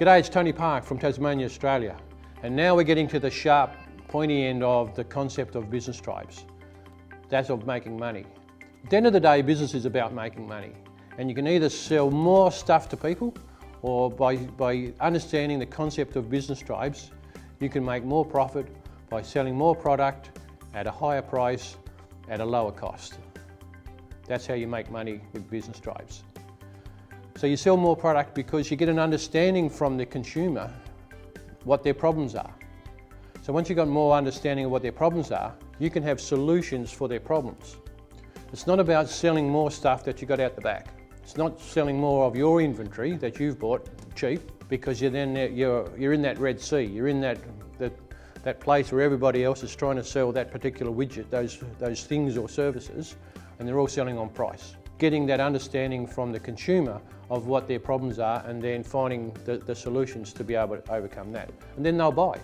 G'day, it's Tony Park from Tasmania, Australia. And now we're getting to the sharp, pointy end of the concept of business tribes. That's of making money. At the end of the day, business is about making money. And you can either sell more stuff to people, or by understanding the concept of business tribes, you can make more profit by selling more product at a higher price at a lower cost. That's how you make money with business tribes. So you sell more product because you get an understanding from the consumer what their problems are. So once you've got more understanding of what their problems are, you can have solutions for their problems. It's not about selling more stuff that you got out the back. It's not selling more of your inventory that you've bought cheap, because you're in that Red Sea. You're in that place where everybody else is trying to sell that particular widget, those things or services, and they're all selling on price. Getting that understanding from the consumer of what their problems are, and then finding the solutions to be able to overcome that. And then they'll buy.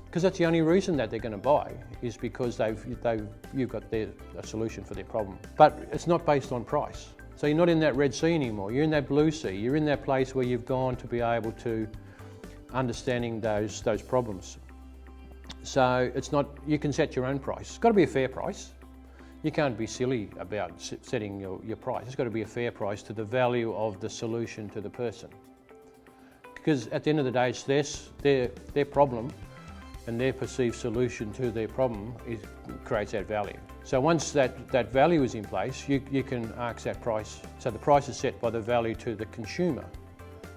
Because that's the only reason that they're going to buy, is because you've got a solution for their problem. But it's not based on price. So you're not in that Red Sea anymore, you're in that blue sea. You're in that place where you've gone to be able to understanding those problems. So it's not, you can set your own price. It's got to be a fair price. You can't be silly about setting your price. It's got to be a fair price to the value of the solution to the person. Because at the end of the day, it's their problem, and their perceived solution to their problem creates that value. So once that value is in place, you can ask that price. So the price is set by the value to the consumer,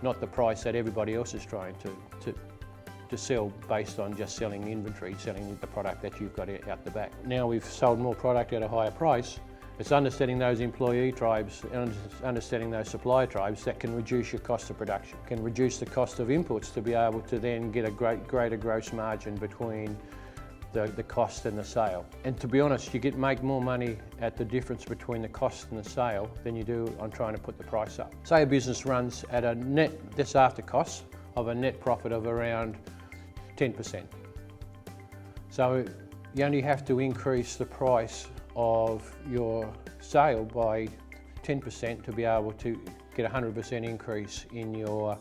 not the price that everybody else is trying to sell based on just selling inventory, selling the product that you've got out the back. Now we've sold more product at a higher price. It's understanding those employee tribes and understanding those supplier tribes that can reduce your cost of production, can reduce the cost of inputs to be able to then get a greater gross margin between the cost and the sale. And to be honest, you make more money at the difference between the cost and the sale than you do on trying to put the price up. Say a business runs at a net, this after costs, of a net profit of around 10%. So you only have to increase the price of your sale by 10% to be able to get a 100% increase in your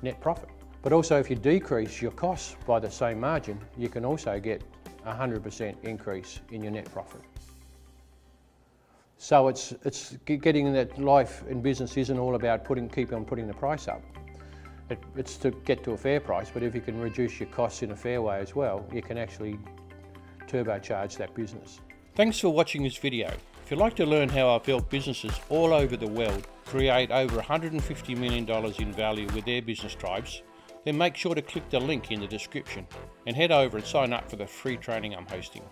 net profit. But also if you decrease your costs by the same margin, you can also get a 100% increase in your net profit. So it's getting that life in business isn't all about keep on putting the price up. It's to get to a fair price, but if you can reduce your costs in a fair way as well, you can actually turbocharge that business. Thanks for watching this video. If you'd like to learn how I've helped businesses all over the world create over $150 million in value with their business tribes, then make sure to click the link in the description and head over and sign up for the free training I'm hosting.